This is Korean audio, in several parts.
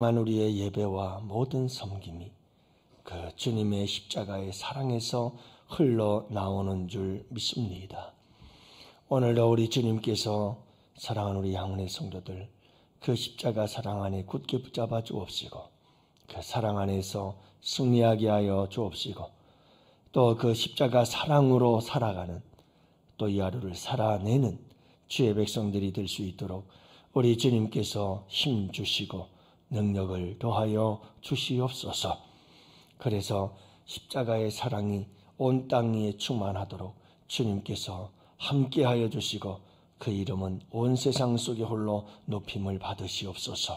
우리의 예배와 모든 섬김이 그 주님의 십자가의 사랑에서 흘러나오는 줄 믿습니다. 오늘도 우리 주님께서 사랑하는 우리 양원의 성도들 그 십자가 사랑 안에 굳게 붙잡아 주옵시고 그 사랑 안에서 승리하게 하여 주옵시고 또 그 십자가 사랑으로 살아가는 또 이 하루를 살아내는 주의 백성들이 될 수 있도록 우리 주님께서 힘 주시고 능력을 더하여 주시옵소서. 그래서 십자가의 사랑이 온 땅 위에 충만하도록 주님께서 함께하여 주시고 그 이름은 온 세상 속에 홀로 높임을 받으시옵소서.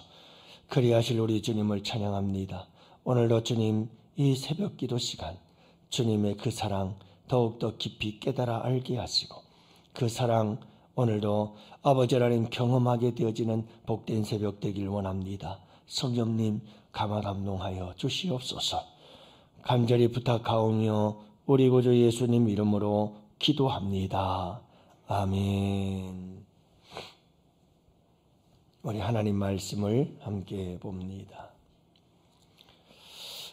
그리하실 우리 주님을 찬양합니다. 오늘도 주님 이 새벽기도 시간 주님의 그 사랑 더욱더 깊이 깨달아 알게 하시고 그 사랑 오늘도 아버지 하나님 경험하게 되어지는 복된 새벽 되길 원합니다. 성령님 감화감동하여 주시옵소서. 간절히 부탁하오며 우리 구주 예수님 이름으로 기도합니다. 아멘. 우리 하나님 말씀을 함께 봅니다.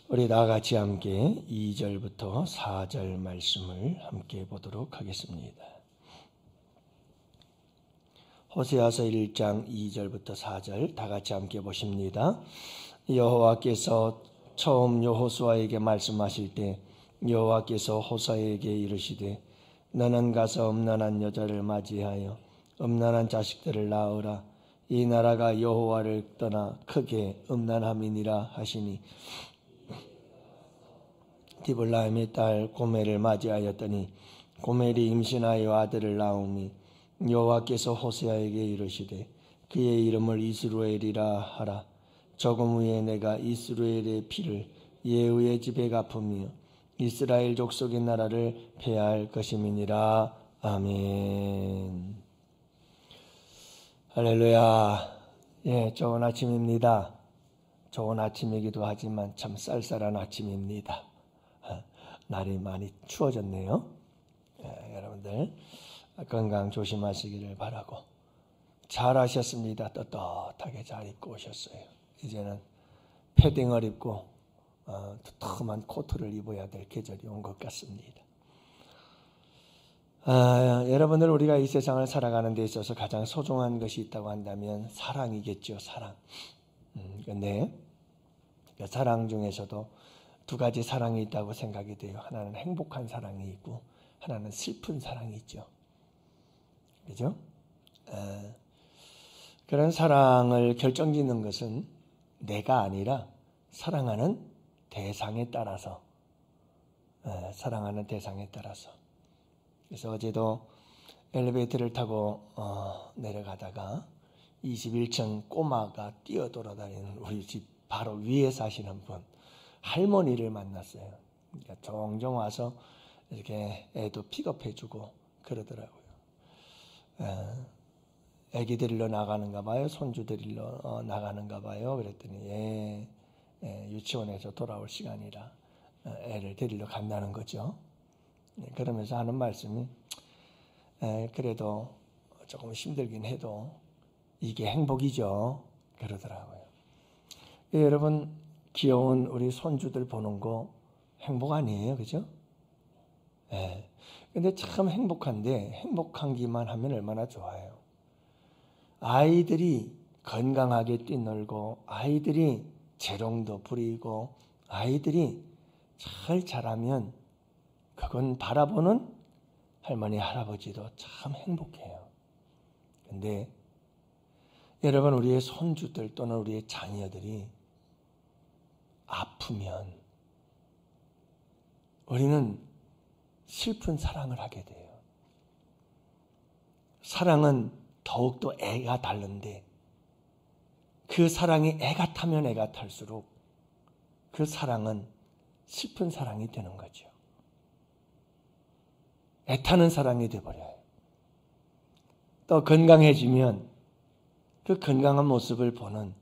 우리 다같이 함께 2절부터 4절 말씀을 함께 보도록 하겠습니다. 호세아서 1장 2절부터 4절 다같이 함께 보십니다. 여호와께서 처음 여호수아에게 말씀하실 때 여호와께서 호세아에게 이르시되 너는 가서 음란한 여자를 맞이하여 음란한 자식들을 낳으라. 이 나라가 여호와를 떠나 크게 음란함이니라 하시니 디블라임의 딸 고멜을 맞이하였더니 고멜이 임신하여 아들을 낳으니 여호와께서 호세아에게 이르시되 그의 이름을 이스라엘이라 하라. 조금 후에 내가 이스라엘의 피를 예후의 집에 갚으며 이스라엘 족속의 나라를 폐할 것임이니라. 아멘. 할렐루야. 예, 좋은 아침입니다. 좋은 아침이기도 하지만 참 쌀쌀한 아침입니다. 날이 많이 추워졌네요. 예, 여러분들 건강 조심하시기를 바라고 잘하셨습니다. 떳떳하게 잘 입고 오셨어요. 이제는 패딩을 입고 두툼한 코트를 입어야 될 계절이 온 것 같습니다. 여러분들 우리가 이 세상을 살아가는 데 있어서 가장 소중한 것이 있다고 한다면 사랑이겠죠. 사랑. 근데 그 사랑 중에서도 두 가지 사랑이 있다고 생각이 돼요. 하나는 행복한 사랑이 있고 하나는 슬픈 사랑이 있죠. 그죠? 그런 사랑을 결정짓는 것은 내가 아니라 사랑하는 대상에 따라서 사랑하는 대상에 따라서. 그래서 어제도 엘리베이터를 타고 내려가다가 21층 꼬마가 뛰어돌아다니는 우리 집 바로 위에 사시는 분 할머니를 만났어요. 그러니까 종종 와서 이렇게 애도 픽업해주고 그러더라고요. 애기 데리러 나가는가 봐요. 손주 데리러 나가는가 봐요. 그랬더니 유치원에서 돌아올 시간이라 애를 데리러 간다는 거죠. 그러면서 하는 말씀이 그래도 조금 힘들긴 해도 이게 행복이죠. 그러더라고요. 여러분 귀여운 우리 손주들 보는 거 행복 아니에요? 그죠? 근데 참 행복한데 행복하기만 하면 얼마나 좋아요. 아이들이 건강하게 뛰놀고 아이들이 재롱도 부리고 아이들이 잘 자라면 그건 바라보는 할머니 할아버지도 참 행복해요. 근데 여러분 우리의 손주들 또는 우리의 자녀들이 아프면 우리는 슬픈 사랑을 하게 돼요. 사랑은 더욱더 애가 다른데 그 사랑이 애가 타면 애가 탈수록 그 사랑은 슬픈 사랑이 되는 거죠. 애타는 사랑이 되어버려요. 또 건강해지면 그 건강한 모습을 보는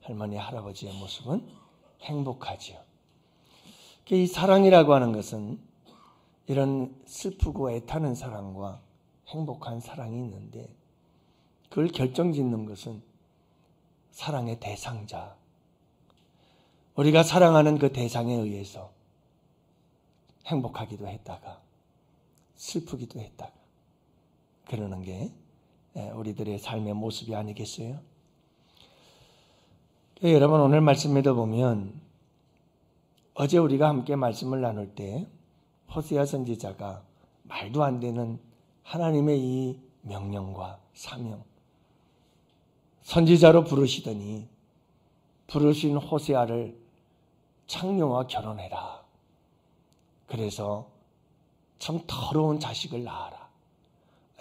할머니 할아버지의 모습은 행복하지요. 이 사랑이라고 하는 것은 이런 슬프고 애타는 사랑과 행복한 사랑이 있는데 그걸 결정짓는 것은 사랑의 대상자, 우리가 사랑하는 그 대상에 의해서 행복하기도 했다가 슬프기도 했다가 그러는 게 우리들의 삶의 모습이 아니겠어요? 여러분, 오늘 말씀에도 보면 어제 우리가 함께 말씀을 나눌 때 호세아 선지자가 말도 안 되는 하나님의 이 명령과 사명, 선지자로 부르시더니 부르신 호세아를 창녀와 결혼해라. 그래서 참 더러운 자식을 낳아라.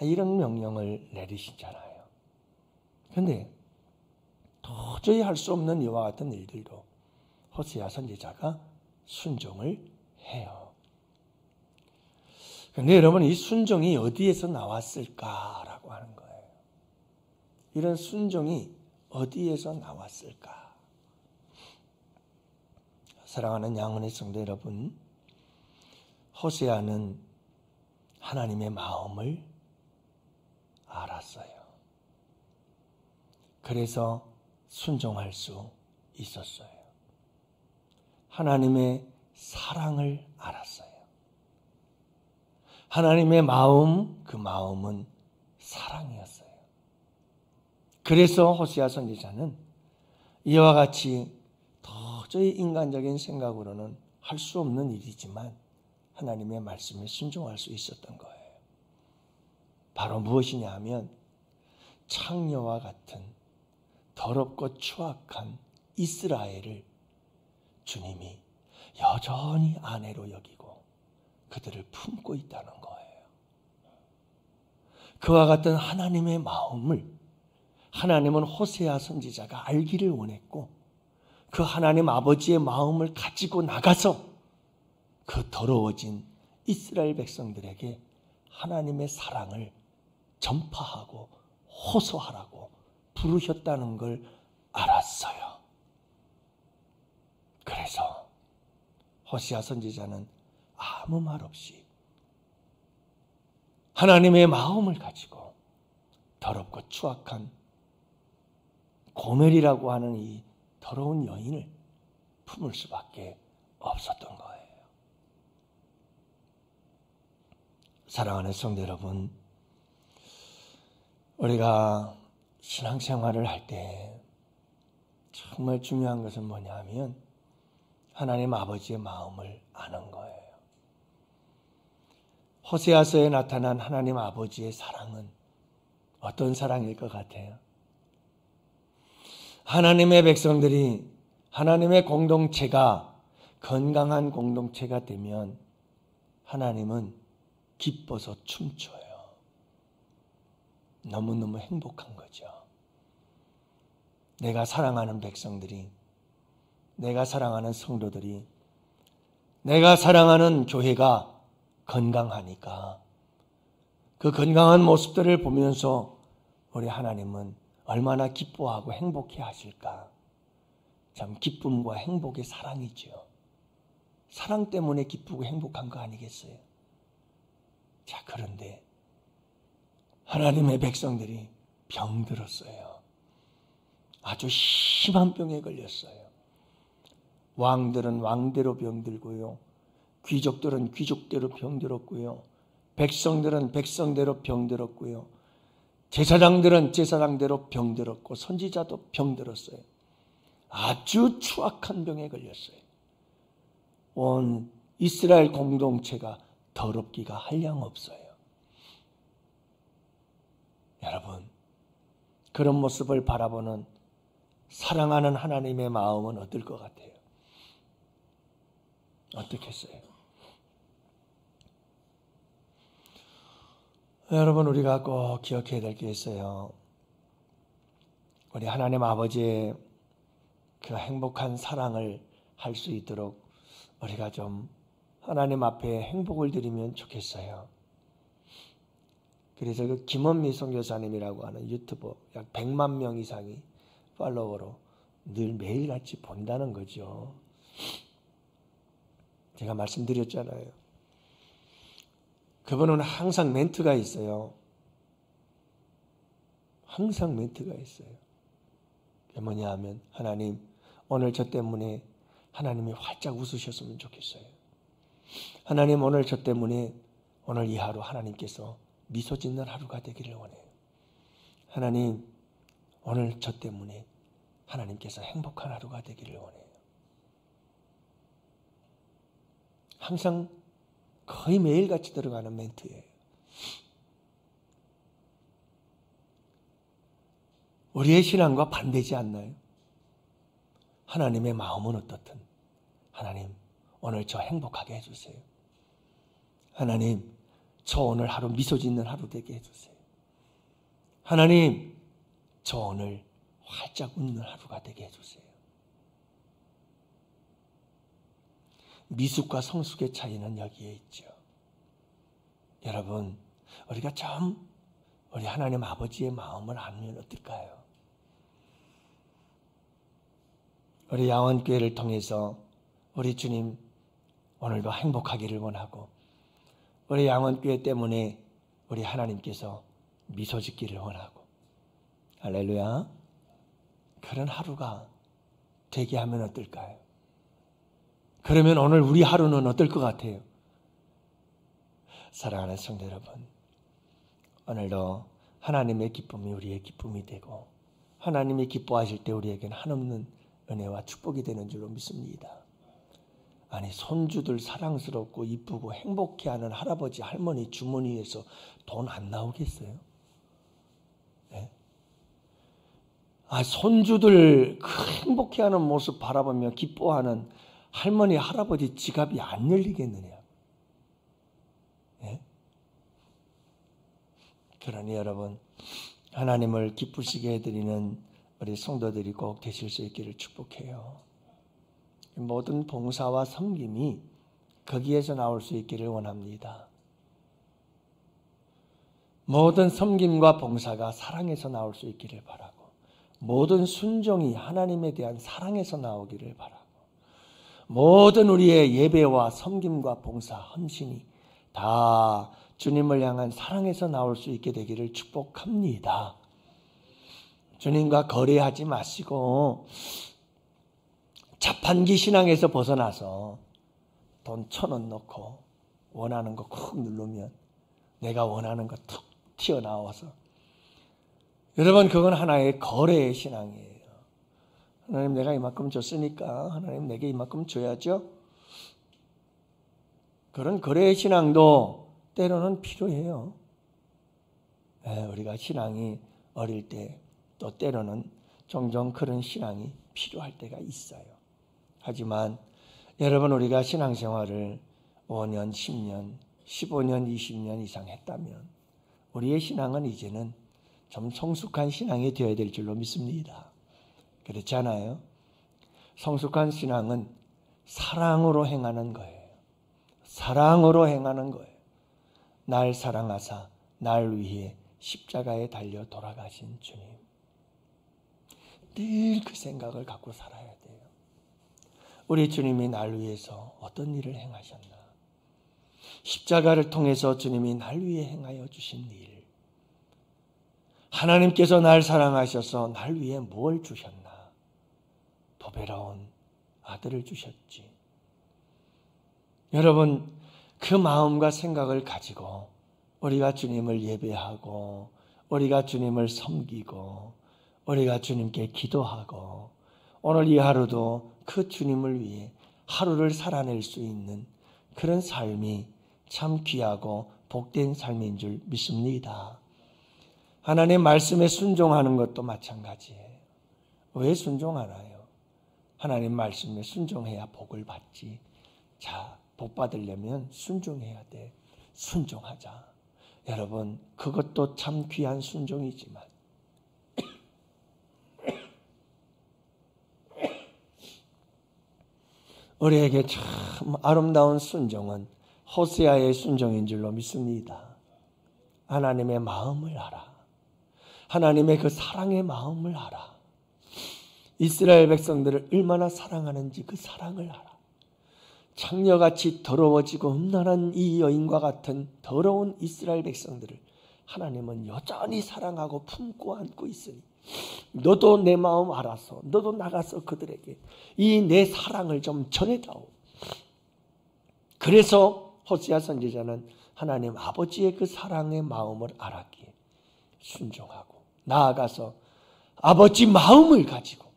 이런 명령을 내리시잖아요. 그런데 도저히 할 수 없는 이와 같은 일들도 호세아 선지자가 순종을 해요. 그런데 여러분, 이 순종이 어디에서 나왔을까라고 하는 거예요. 이런 순종이 어디에서 나왔을까? 사랑하는 양은의 성도 여러분, 호세아는 하나님의 마음을 알았어요. 그래서 순종할 수 있었어요. 하나님의 사랑을 알았어요. 하나님의 마음, 그 마음은 사랑이었어요. 그래서 호세아 선지자는 이와 같이 도저히 인간적인 생각으로는 할 수 없는 일이지만 하나님의 말씀에 순종할 수 있었던 거예요. 바로 무엇이냐 하면 창녀와 같은 더럽고 추악한 이스라엘을 주님이 여전히 아내로 여기고 그들을 품고 있다는 거예요. 그와 같은 하나님의 마음을 하나님은 호세아 선지자가 알기를 원했고 그 하나님 아버지의 마음을 가지고 나가서 그 더러워진 이스라엘 백성들에게 하나님의 사랑을 전파하고 호소하라고 부르셨다는 걸 알았어요. 그래서 호세아 선지자는 아무 말 없이 하나님의 마음을 가지고 더럽고 추악한 고멜이라고 하는 이 더러운 여인을 품을 수밖에 없었던 거예요. 사랑하는 성도 여러분, 우리가 신앙생활을 할 때 정말 중요한 것은 뭐냐 하면 하나님 아버지의 마음을 아는 거예요. 호세아서에 나타난 하나님 아버지의 사랑은 어떤 사랑일 것 같아요? 하나님의 백성들이 하나님의 공동체가 건강한 공동체가 되면 하나님은 기뻐서 춤춰요. 너무너무 행복한 거죠. 내가 사랑하는 백성들이, 내가 사랑하는 성도들이, 내가 사랑하는 교회가 건강하니까 그 건강한 모습들을 보면서 우리 하나님은 얼마나 기뻐하고 행복해 하실까. 참 기쁨과 행복의 사랑이죠. 사랑 때문에 기쁘고 행복한 거 아니겠어요? 자, 그런데 하나님의 백성들이 병들었어요. 아주 심한 병에 걸렸어요. 왕들은 왕대로 병들고요. 귀족들은 귀족대로 병들었고요. 백성들은 백성대로 병들었고요. 제사장들은 제사장대로 병들었고 선지자도 병들었어요. 아주 추악한 병에 걸렸어요. 온 이스라엘 공동체가 더럽기가 한량없어요. 여러분, 그런 모습을 바라보는 사랑하는 하나님의 마음은 어떨 것 같아요? 어떻겠어요? 여러분, 우리가 꼭 기억해야 될 게 있어요. 우리 하나님 아버지의 그 행복한 사랑을 할 수 있도록 우리가 좀 하나님 앞에 행복을 드리면 좋겠어요. 그래서 그 김원미 선교사님이라고 하는 유튜버 약 100만 명 이상이 팔로워로 늘 매일같이 본다는 거죠. 제가 말씀드렸잖아요. 그분은 항상 멘트가 있어요. 항상 멘트가 있어요. 그게 뭐냐 하면 하나님, 오늘 저 때문에 하나님이 활짝 웃으셨으면 좋겠어요. 하나님, 오늘 저 때문에 오늘 이 하루 하나님께서 미소 짓는 하루가 되기를 원해요. 하나님, 오늘 저 때문에 하나님께서 행복한 하루가 되기를 원해요. 항상 거의 매일같이 들어가는 멘트예요. 우리의 신앙과 반대지 않나요? 하나님의 마음은 어떻든 하나님, 오늘 저 행복하게 해주세요. 하나님, 저 오늘 하루 미소 짓는 하루 되게 해주세요. 하나님, 저 오늘 활짝 웃는 하루가 되게 해주세요. 미숙과 성숙의 차이는 여기에 있죠. 여러분, 우리가 좀 우리 하나님 아버지의 마음을 알면 어떨까요? 우리 양원교회를 통해서 우리 주님 오늘도 행복하기를 원하고, 우리 양원교회 때문에 우리 하나님께서 미소 짓기를 원하고, 할렐루야. 그런 하루가 되게 하면 어떨까요? 그러면 오늘 우리 하루는 어떨 것 같아요? 사랑하는 성도 여러분, 오늘도 하나님의 기쁨이 우리의 기쁨이 되고, 하나님이 기뻐하실 때 우리에게는 한없는 은혜와 축복이 되는 줄로 믿습니다. 아니, 손주들 사랑스럽고 이쁘고 행복해하는 할아버지, 할머니, 주머니에서 돈 안 나오겠어요? 네? 손주들 그 행복해하는 모습 바라보며 기뻐하는 할머니, 할아버지 지갑이 안 열리겠느냐? 네? 그러니 여러분, 하나님을 기쁘시게 해드리는 우리 성도들이 꼭 되실 수 있기를 축복해요. 모든 봉사와 섬김이 거기에서 나올 수 있기를 원합니다. 모든 섬김과 봉사가 사랑에서 나올 수 있기를 바라고, 모든 순종이 하나님에 대한 사랑에서 나오기를 바라고, 모든 우리의 예배와 섬김과 봉사, 헌신이 다 주님을 향한 사랑에서 나올 수 있게 되기를 축복합니다. 주님과 거래하지 마시고 자판기 신앙에서 벗어나서 돈 1,000원 넣고 원하는 거 쿡 누르면 내가 원하는 거 툭 튀어나와서, 여러분, 그건 하나의 거래의 신앙이에요. 하나님, 내가 이만큼 줬으니까 하나님 내게 이만큼 줘야죠. 그런 거래의 신앙도 때로는 필요해요. 우리가 신앙이 어릴 때 또 때로는 종종 그런 신앙이 필요할 때가 있어요. 하지만 여러분, 우리가 신앙생활을 5년, 10년, 15년, 20년 이상 했다면 우리의 신앙은 이제는 좀 성숙한 신앙이 되어야 될 줄로 믿습니다. 그렇지 않아요? 성숙한 신앙은 사랑으로 행하는 거예요. 사랑으로 행하는 거예요. 날 사랑하사 날 위해 십자가에 달려 돌아가신 주님. 늘 그 생각을 갖고 살아야 돼요. 우리 주님이 날 위해서 어떤 일을 행하셨나? 십자가를 통해서 주님이 날 위해 행하여 주신 일. 하나님께서 날 사랑하셔서 날 위해 뭘 주셨나? 보배로운 아들을 주셨지. 여러분, 그 마음과 생각을 가지고 우리가 주님을 예배하고, 우리가 주님을 섬기고, 우리가 주님께 기도하고, 오늘 이 하루도 그 주님을 위해 하루를 살아낼 수 있는 그런 삶이 참 귀하고 복된 삶인 줄 믿습니다. 하나님 말씀에 순종하는 것도 마찬가지예요. 왜 순종하나요? 하나님 말씀에 순종해야 복을 받지. 자, 복 받으려면 순종해야 돼. 순종하자. 여러분, 그것도 참 귀한 순종이지만 우리에게 참 아름다운 순종은 호세아의 순종인 줄로 믿습니다. 하나님의 마음을 알아. 하나님의 그 사랑의 마음을 알아. 이스라엘 백성들을 얼마나 사랑하는지 그 사랑을 알아. 창녀같이 더러워지고 음란한 이 여인과 같은 더러운 이스라엘 백성들을 하나님은 여전히 사랑하고 품고 안고 있으니 너도 내 마음 알아서 너도 나가서 그들에게 이 내 사랑을 좀 전해다오. 그래서 호세아 선지자는 하나님 아버지의 그 사랑의 마음을 알았기에 순종하고 나아가서 아버지 마음을 가지고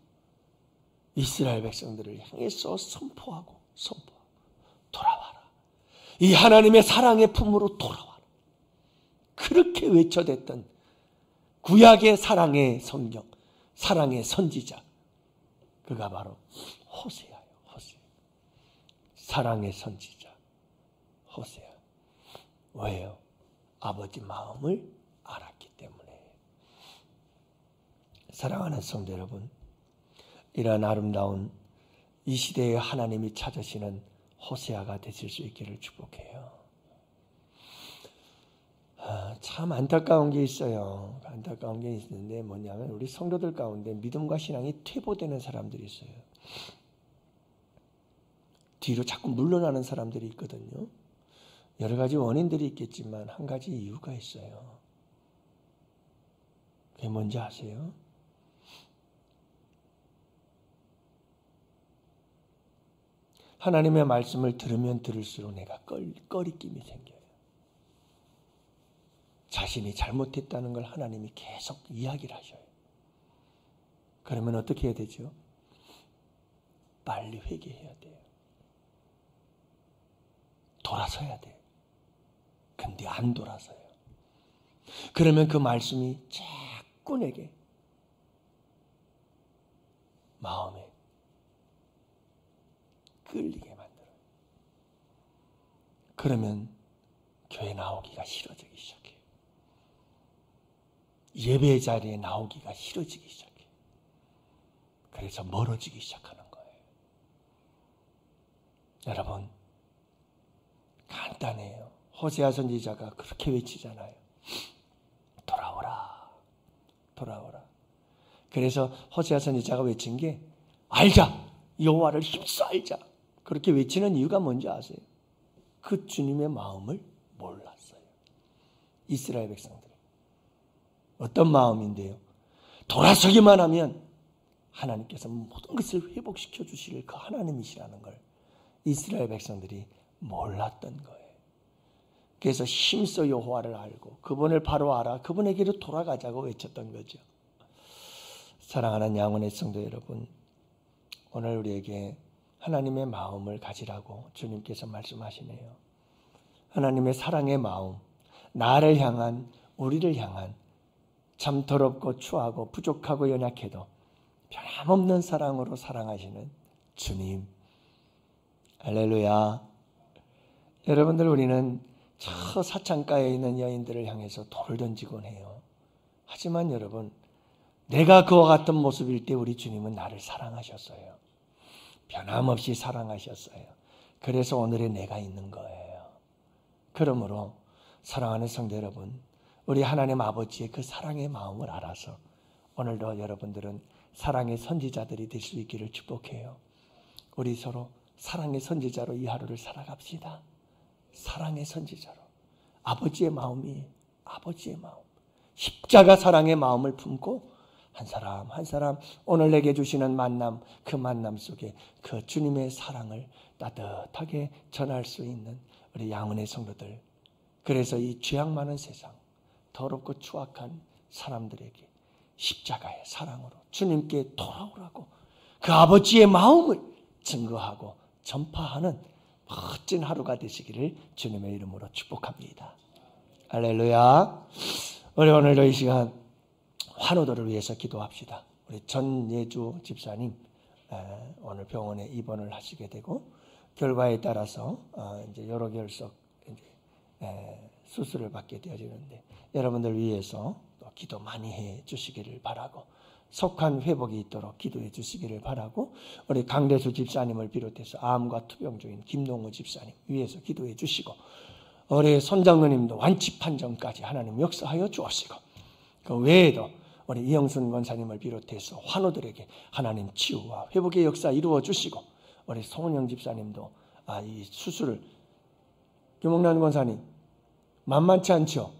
이스라엘 백성들을 향해서 선포하고 돌아와라. 이 하나님의 사랑의 품으로 돌아와라. 그렇게 외쳐댔던 구약의 사랑의 성경, 사랑의 선지자, 그가 바로 호세아예요. 호세아. 사랑의 선지자 호세아. 왜요? 아버지 마음을 알았기 때문에. 사랑하는 성도 여러분, 이러한 아름다운 이 시대에 하나님이 찾으시는 호세아가 되실 수 있기를 축복해요. 참 안타까운 게 있어요. 안타까운 게 있는데 뭐냐면 우리 성도들 가운데 믿음과 신앙이 퇴보되는 사람들이 있어요. 뒤로 자꾸 물러나는 사람들이 있거든요. 여러 가지 원인들이 있겠지만 한 가지 이유가 있어요. 그게 뭔지 아세요? 하나님의 말씀을 들으면 들을수록 내가 꺼리낌이 생겨요. 자신이 잘못했다는 걸 하나님이 계속 이야기를 하셔요. 그러면 어떻게 해야 되죠? 빨리 회개해야 돼요. 돌아서야 돼요. 근데 안 돌아서요. 그러면 그 말씀이 자꾸 내게 마음에 끌리게 만들어요. 그러면 교회 나오기가 싫어지기 시작해요. 예배 자리에 나오기가 싫어지기 시작해요. 그래서 멀어지기 시작하는 거예요. 여러분, 간단해요. 호세아 선지자가 그렇게 외치잖아요. 돌아오라. 돌아오라. 그래서 호세아 선지자가 외친 게 알자. 여호와를 힘써 알자. 그렇게 외치는 이유가 뭔지 아세요? 그 주님의 마음을 몰랐어요. 이스라엘 백성들. 어떤 마음인데요? 돌아서기만 하면 하나님께서 모든 것을 회복시켜 주실 그 하나님이시라는 걸 이스라엘 백성들이 몰랐던 거예요. 그래서 힘써 여호와를 알고 그분을 바로 알아 그분에게로 돌아가자고 외쳤던 거죠. 사랑하는 양원의 성도 여러분, 오늘 우리에게 하나님의 마음을 가지라고 주님께서 말씀하시네요. 하나님의 사랑의 마음, 나를 향한, 우리를 향한 참 더럽고 추하고 부족하고 연약해도 변함없는 사랑으로 사랑하시는 주님. 할렐루야. 여러분들, 우리는 저 사창가에 있는 여인들을 향해서 돌을 던지곤 해요. 하지만 여러분, 내가 그와 같은 모습일 때 우리 주님은 나를 사랑하셨어요. 변함없이 사랑하셨어요. 그래서 오늘의 내가 있는 거예요. 그러므로 사랑하는 성도 여러분, 우리 하나님 아버지의 그 사랑의 마음을 알아서 오늘도 여러분들은 사랑의 선지자들이 될 수 있기를 축복해요. 우리 서로 사랑의 선지자로 이 하루를 살아갑시다. 사랑의 선지자로. 아버지의 마음이 아버지의 마음. 십자가 사랑의 마음을 품고 한 사람 한 사람 오늘 내게 주시는 만남, 그 만남 속에 그 주님의 사랑을 따뜻하게 전할 수 있는 우리 양은의 성도들. 그래서 이 죄악 많은 세상, 더럽고 추악한 사람들에게 십자가의 사랑으로 주님께 돌아오라고 그 아버지의 마음을 증거하고 전파하는 멋진 하루가 되시기를 주님의 이름으로 축복합니다. 할렐루야. 우리 오늘도 이 시간 환우들을 위해서 기도합시다. 우리 전예주 집사님 오늘 병원에 입원을 하시게 되고 결과에 따라서 이제 여러 결석 수술을 받게 되어지는데 여러분들 위해서 또 기도 많이 해 주시기를 바라고 속한 회복이 있도록 기도해 주시기를 바라고 우리 강대수 집사님을 비롯해서 암과 투병 중인 김동우 집사님 위해서 기도해 주시고 우리 손장로님도 완치 판정까지 하나님 역사하여 주시고 그 외에도 우리 이영순 권사님을 비롯해서 환우들에게 하나님 치유와 회복의 역사 이루어 주시고 우리 송은영 집사님도 이 수술을 김홍란 권사님, 만만치 않죠?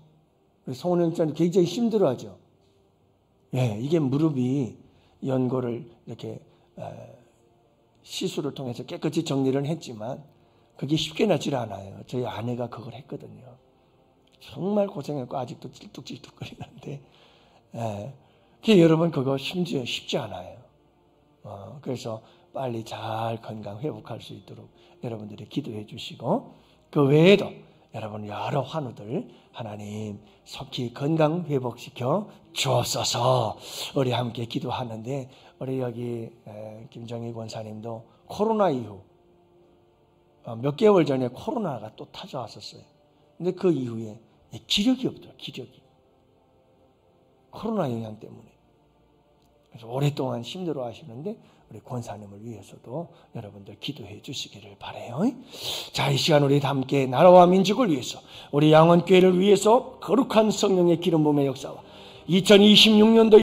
우리 송은영 집사님 굉장히 힘들어하죠? 이게 무릎이 연골을 이렇게 시술을 통해서 깨끗이 정리를 했지만 그게 쉽게 나질 않아요. 저희 아내가 그걸 했거든요. 정말 고생했고 아직도 찔뚝찔뚝거리는데 여러분 그거 심지어 쉽지 않아요. 그래서 빨리 잘 건강 회복할 수 있도록 여러분들이 기도해 주시고, 그 외에도 여러분 여러 환우들 하나님 속히 건강 회복시켜 주옵소서. 우리 함께 기도하는데, 우리 여기 김정희 권사님도 코로나 이후 몇 개월 전에 코로나가 또 찾아왔었어요. 근데 그 이후에 기력이 없더라고요. 기력이. 코로나 영향 때문에. 그래서 오랫동안 힘들어 하시는데 우리 권사님을 위해서도 여러분들 기도해 주시기를 바라요. 자, 이 시간 우리 함께 나라와 민족을 위해서, 우리 양원교회를 위해서 거룩한 성령의 기름 부음의 역사와 2026년도